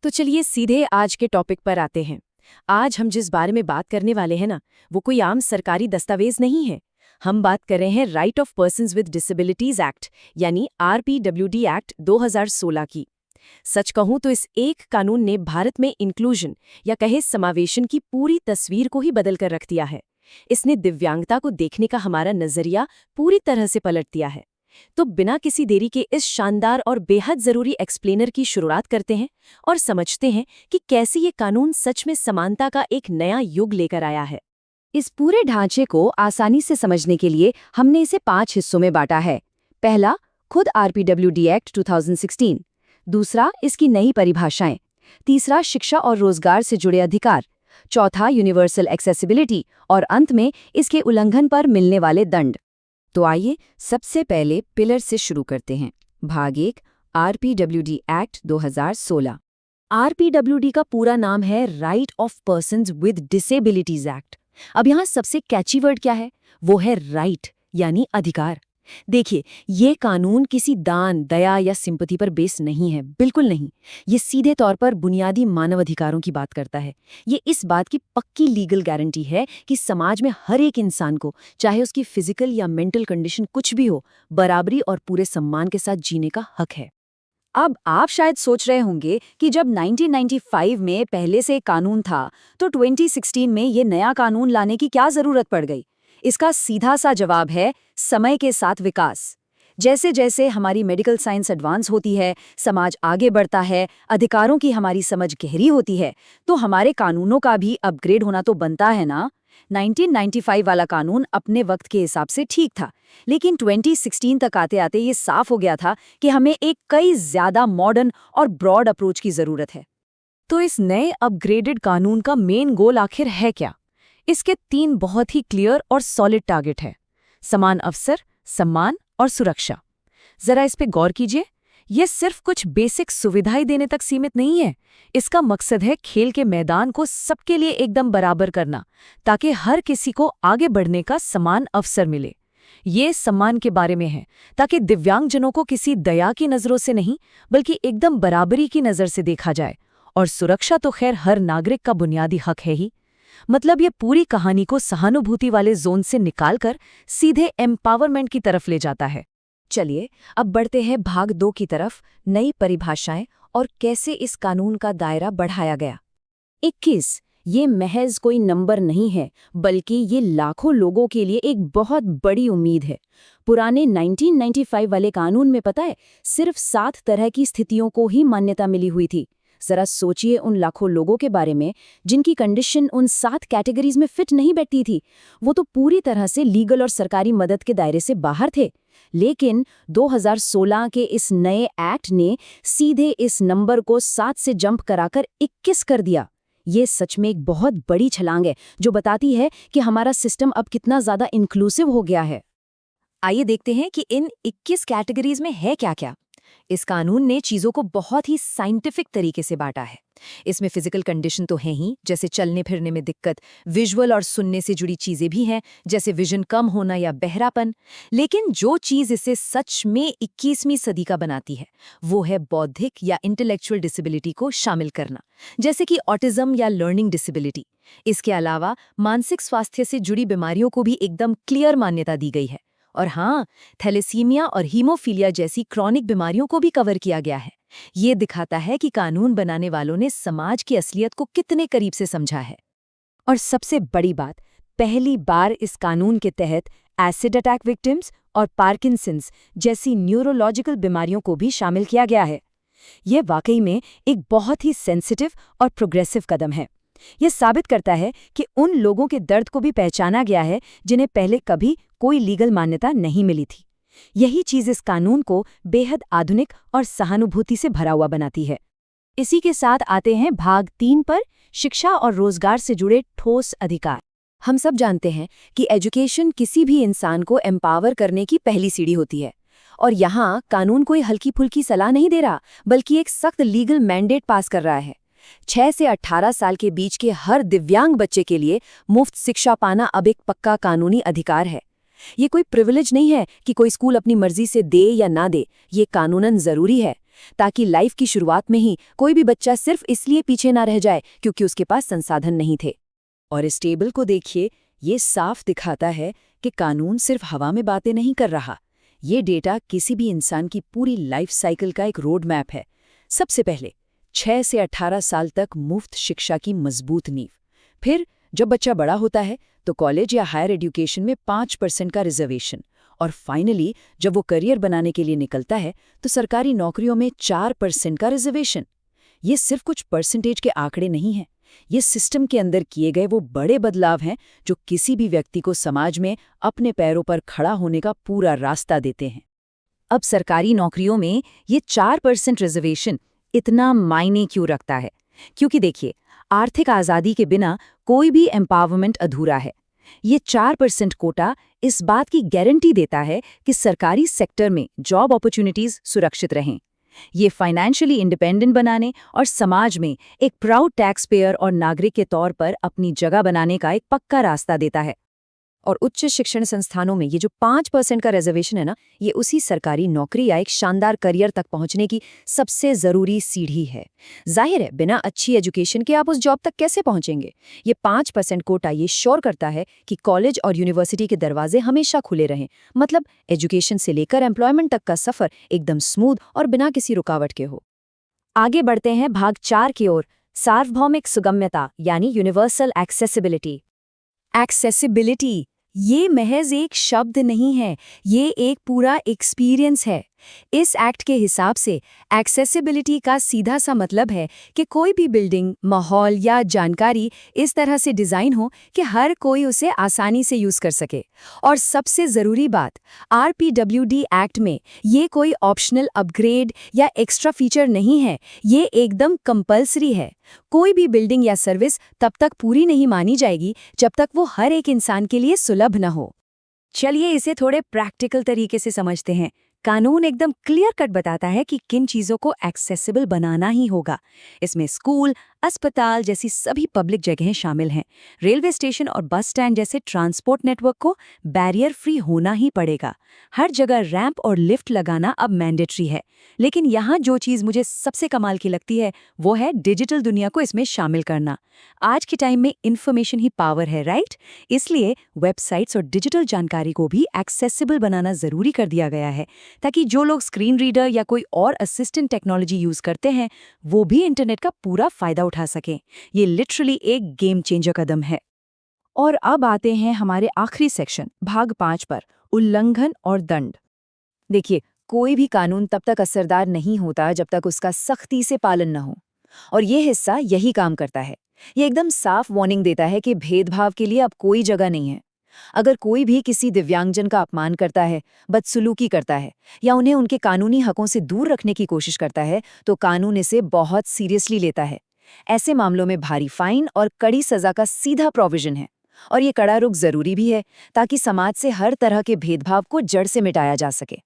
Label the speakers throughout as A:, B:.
A: तो चलिए सीधे आज के टॉपिक पर आते हैं। आज हम जिस बारे में बात करने वाले हैं ना, वो कोई आम सरकारी दस्तावेज नहीं है। हम बात कर रहे हैं right of persons with disabilities act यानी RPWD एक्ट 2016 की। सच कहूं तो इस एक कानून ने भारत में इंक्लूजन या कहे समावेशन की पूरी तस्वीर को ही बदल कर रख दिया है। इसने दिव्यांगता को देखने का हमारा नजरिया पूरी तरह से पलट दिया है। तो बिना किसी देरी के इस शानदार और बेहद जरूरी एक्सप्लेनर की शुरुआत करते हैं और समझते हैं कि कैसे ये कानून सच में समानता का एक नया युग लेकर आया है।
B: इस पूरे ढांचे को आसानी से समझने के लिए हमने इसे 5 हिस्सों में बांटा है। पहला, खुद RPWD एक्ट 2016। दूसरा, इसकी नई परिभाषाएं। तीसरा, शिक्षा और रोजगार से जुड़े अधिकार। चौथा, यूनिवर्सल एक्सेसिबिलिटी। और अंत में इसके उल्लंघन पर मिलने वाले दंड। तो आइए सबसे पहले पिलर से शुरू करते हैं। भाग 1, RPWD एक्ट 2016। RPWD का पूरा नाम है right of persons with disabilities act. अब यहाँ सबसे कैची वर्ड क्या है? वो है राइट यानी अधिकार। देखिए, ये कानून किसी दान, दया या सिंपैथी पर बेस नहीं है, बिल्कुल नहीं। ये सीधे तौर पर बुनियादी मानव अधिकारों की बात करता है। ये इस बात की पक्की लीगल गारंटी है कि समाज में हर एक इंसान को, चाहे उसकी फिजिकल या मेंटल कंडीशन कुछ भी हो, बराबरी और पूरे सम्मान के साथ जीने का हक है। अब आप शायद सोच रहे होंगे कि जब 1995 में पहले से कानून था, तो 2016 में ये नया कानून लाने की क्या जरूरत पड़ गई? इसका सीधा सा जवाब है समय के साथ विकास। जैसे जैसे हमारी मेडिकल साइंस एडवांस होती है, समाज आगे बढ़ता है, अधिकारों की हमारी समझ गहरी होती है, तो हमारे कानूनों का भी अपग्रेड होना तो बनता है ना। 1995 वाला कानून अपने वक्त के हिसाब से ठीक था, लेकिन 2016 तक आते आते ये साफ हो गया था कि हमें एक कई ज्यादा मॉडर्न और ब्रॉड अप्रोच की जरूरत है।
A: तो इस नए अपग्रेडेड कानून का मेन गोल आखिर है क्या? इसके 3 बहुत ही क्लियर और सॉलिड टारगेट है: समान अवसर, सम्मान और सुरक्षा। जरा इस पे गौर कीजिए। ये सिर्फ कुछ बेसिक सुविधाएं देने तक सीमित नहीं है। इसका मकसद है खेल के मैदान को सबके लिए एकदम बराबर करना, ताकि हर किसी को आगे बढ़ने का समान अवसर मिले। ये सम्मान के बारे में है, ताकि दिव्यांगजनों को किसी दया की नज़रों से नहीं, बल्कि एकदम बराबरी की नज़र से देखा जाए। और सुरक्षा तो खैर हर नागरिक का बुनियादी हक है ही। मतलब ये पूरी कहानी को सहानुभूति वाले जोन से निकालकर सीधे एम्पावरमेंट की तरफ ले जाता है।
B: चलिए अब बढ़ते हैं भाग 2 की तरफ, नई परिभाषाएं और कैसे इस कानून का दायरा बढ़ाया गया। 21 ये महज कोई नंबर नहीं है, बल्कि ये लाखों लोगों के लिए एक बहुत बड़ी उम्मीद है। पुराने 1995 वाले कानून में पता है, सिर्फ 7 तरह की स्थितियों को ही मान्यता मिली हुई थी। जरा सोचिए उन लाखों लोगों के बारे में जिनकी कंडीशन उन 7 कैटेगरीज में फिट नहीं बैठती थी। वो तो पूरी तरह से लीगल और सरकारी मदद के दायरे से बाहर थे। लेकिन 2016 के इस नए एक्ट ने सीधे इस नंबर को 7 से जंप कराकर 21 कर दिया। ये सच में एक बहुत बड़ी छलांग है, जो बताती है कि हमारा सिस्टम अब कितना ज्यादा इंक्लूसिव हो गया है। आइए देखते हैं कि इन 21 कैटेगरीज में है क्या क्या। इस कानून ने चीजों को बहुत ही साइंटिफिक तरीके से बांटा है। इसमें फिजिकल कंडीशन तो है ही, जैसे चलने फिरने में दिक्कत, विजुअल और सुनने से जुड़ी चीजें भी हैं, जैसे विजन कम होना या बहरापन। लेकिन जो चीज इसे सच में 21वीं सदी का बनाती है, वो है बौद्धिक या इंटेलेक्चुअल डिसेबिलिटी को शामिल करना, जैसे कि ऑटिज्म या लर्निंग डिसेबिलिटी। इसके अलावा मानसिक स्वास्थ्य से जुड़ी बीमारियों को भी एकदम क्लियर मान्यता दी गई है। और हाँ, थैलेसीमिया और हीमोफीलिया जैसी क्रॉनिक बीमारियों को भी कवर किया गया है। ये दिखाता है कि कानून बनाने वालों ने समाज की असलियत को कितने करीब से समझा है। और सबसे बड़ी बात, पहली बार इस कानून के तहत एसिड अटैक विक्टिम्स और पार्किंसंस जैसी न्यूरोलॉजिकल बीमारियों को भी शामिल किया गया है। यह वाकई में एक बहुत ही सेंसिटिव और प्रोग्रेसिव कदम है। यह साबित करता है कि उन लोगों के दर्द को भी पहचाना गया है जिन्हें पहले कभी कोई लीगल मान्यता नहीं मिली थी। यही चीज इस कानून को बेहद आधुनिक और सहानुभूति से भरा हुआ बनाती है। इसी के साथ आते हैं भाग 3 पर, शिक्षा और रोजगार से जुड़े ठोस अधिकार। हम सब जानते हैं कि एजुकेशन किसी भी इंसान को एम्पावर करने की पहली सीढ़ी होती है। और यहाँ कानून कोई हल्की फुल्की सलाह नहीं दे रहा, बल्कि एक सख्त लीगल मैंडेट पास कर रहा है। 6 से 18 साल के बीच के हर दिव्यांग बच्चे के लिए मुफ्त शिक्षा पाना अब एक पक्का कानूनी अधिकार है। ये कोई प्रिविलेज नहीं है कि कोई स्कूल अपनी मर्जी से दे या ना दे, ये कानूनन जरूरी है। ताकि लाइफ की शुरुआत में ही कोई भी बच्चा सिर्फ इसलिए पीछे ना रह जाए क्योंकि उसके पास संसाधन नहीं थे। और इस टेबल को देखिए, ये साफ दिखाता है कि कानून सिर्फ हवा में बातें नहीं कर रहा। ये डेटा किसी भी इंसान की पूरी लाइफ साइकिल का एक रोड मैप है। सबसे पहले 6 से 18 साल तक मुफ्त शिक्षा की मजबूत नींव। फिर जब बच्चा बड़ा होता है तो कॉलेज या हायर एजुकेशन में 5% का रिजर्वेशन। और फाइनली जब वो करियर बनाने के लिए निकलता है तो सरकारी नौकरियों में 4% का रिजर्वेशन। ये सिर्फ कुछ परसेंटेज के आंकड़े नहीं हैं, ये सिस्टम के अंदर किए गए वो बड़े बदलाव हैं जो किसी भी व्यक्ति को समाज में अपने पैरों पर खड़ा होने का पूरा रास्ता देते हैं। अब सरकारी नौकरियों में ये 4% रिजर्वेशन इतना मायने क्यों रखता है? क्योंकि देखिए, आर्थिक आज़ादी के बिना कोई भी एम्पावरमेंट अधूरा है। ये 4% कोटा इस बात की गारंटी देता है कि सरकारी सेक्टर में जॉब अपॉर्चुनिटीज सुरक्षित रहें। ये फाइनेंशियली इंडिपेंडेंट बनाने और समाज में एक प्राउड टैक्स पेयर और नागरिक के तौर पर अपनी जगह बनाने का एक पक्का रास्ता देता है। और उच्च शिक्षण संस्थानों में ये जो 5% का रिजर्वेशन है ना, ये उसी सरकारी नौकरी या एक शानदार करियर तक पहुंचने की सबसे ज़रूरी सीढ़ी है। जाहिर है, बिना अच्छी एजुकेशन के आप उस जॉब तक कैसे पहुंचेंगे? ये 5% कोटा ये श्योर करता है कि कॉलेज और यूनिवर्सिटी के दरवाजे हमेशा खुले रहें। मतलब एजुकेशन से लेकर एम्प्लॉयमेंट तक का सफ़र एकदम स्मूथ और बिना किसी रुकावट के हो। आगे बढ़ते हैं भाग 4 की ओर, सार्वभौमिक सुगम्यता यानी यूनिवर्सल एक्सेसिबिलिटी। एक्सेसिबिलिटी ये महज एक शब्द नहीं है, ये एक पूरा एक्सपीरियंस है। इस एक्ट के हिसाब से एक्सेसिबिलिटी का सीधा सा मतलब है कि कोई भी बिल्डिंग, माहौल या जानकारी इस तरह से डिज़ाइन हो कि हर कोई उसे आसानी से यूज़ कर सके। और सबसे ज़रूरी बात, RPWD एक्ट में ये कोई ऑप्शनल अपग्रेड या एक्स्ट्रा फीचर नहीं है, ये एकदम कंपल्सरी है। कोई भी बिल्डिंग या सर्विस तब तक पूरी नहीं मानी जाएगी जब तक वो हर एक इंसान के लिए सुलभ न हो। चलिए इसे थोड़े प्रैक्टिकल तरीके से समझते हैं। कानून एकदम क्लियर कट बताता है कि किन चीज़ों को एक्सेसिबल बनाना ही होगा। इसमें स्कूल, अस्पताल जैसी सभी पब्लिक जगहें शामिल हैं। रेलवे स्टेशन और बस स्टैंड जैसे ट्रांसपोर्ट नेटवर्क को बैरियर फ्री होना ही पड़ेगा। हर जगह रैंप और लिफ्ट लगाना अब मैंडेटरी है। लेकिन यहाँ जो चीज़ मुझे सबसे कमाल की लगती है वो है डिजिटल दुनिया को इसमें शामिल करना। आज के टाइम में इन्फॉर्मेशन ही पावर है, राइट? इसलिए वेबसाइट्स और डिजिटल जानकारी को भी एक्सेसिबल बनाना ज़रूरी कर दिया गया है, ताकि जो लोग स्क्रीन रीडर या कोई और असिस्टेंट टेक्नोलॉजी यूज़ करते हैं वो भी इंटरनेट का पूरा फ़ायदा उठा सकें। ये लिटरली एक गेम चेंजर कदम है। और अब आते हैं हमारे आखिरी सेक्शन, भाग 5 पर, उल्लंघन और दंड। देखिए, कोई भी कानून तब तक असरदार नहीं होता जब तक उसका सख्ती से पालन न हो। और ये हिस्सा यही काम करता है। ये एकदम साफ वार्निंग देता है कि भेदभाव के लिए अब कोई जगह नहीं है। अगर कोई भी किसी दिव्यांगजन का अपमान करता है, बदसलूकी करता है या उन्हें उनके कानूनी हकों से दूर रखने की कोशिश करता है तो कानून इसे बहुत सीरियसली लेता है। ऐसे मामलों में भारी फाइन और कड़ी सजा का सीधा प्रोविजन है। और ये कड़ा रुख जरूरी भी है ताकि समाज से हर तरह के भेदभाव को जड़ से मिटाया जा सके।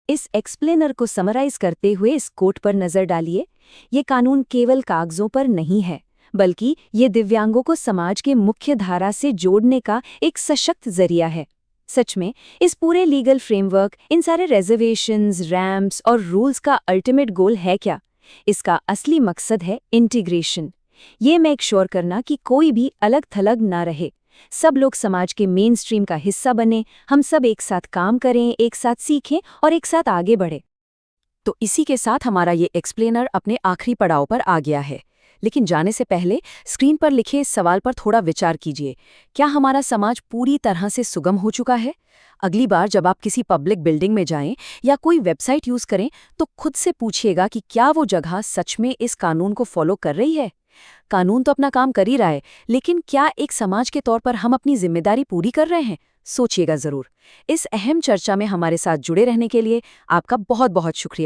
B: इस एक्सप्लेनर को समराइज करते हुए इस कोट पर नजर डालिए। ये कानून केवल कागजों पर नहीं है, बल्कि ये दिव्यांगों को समाज के मुख्य धारा से जोड़ने का एक सशक्त जरिया है। सच में इस पूरे लीगल फ्रेमवर्क, इन सारे रिजर्वेशंस, रैम्प्स और रूल्स का अल्टीमेट गोल है क्या? इसका असली मकसद है इंटीग्रेशन। ये मेक श्योर करना कि कोई भी अलग थलग ना रहे, सब लोग समाज के मेन स्ट्रीम का हिस्सा बने, हम सब एक साथ काम करें, एक साथ सीखें और एक साथ आगे बढ़े। तो इसी के साथ हमारा ये एक्सप्लेनर अपने आखिरी पड़ाव पर आ गया है। लेकिन जाने से पहले स्क्रीन पर लिखे इस सवाल पर थोड़ा विचार कीजिए। क्या हमारा समाज पूरी तरह से सुगम हो चुका है? अगली बार जब आप किसी पब्लिक बिल्डिंग में जाएं या कोई वेबसाइट यूज़ करें तो खुद से पूछिएगा कि क्या वो जगह सच में इस कानून को फॉलो कर रही है। कानून तो अपना काम कर ही रहा है, लेकिन क्या एक समाज के तौर पर हम अपनी जिम्मेदारी पूरी कर रहे हैं? सोचिएगा ज़रूर। इस अहम चर्चा में हमारे साथ जुड़े रहने के लिए आपका बहुत बहुत शुक्रिया।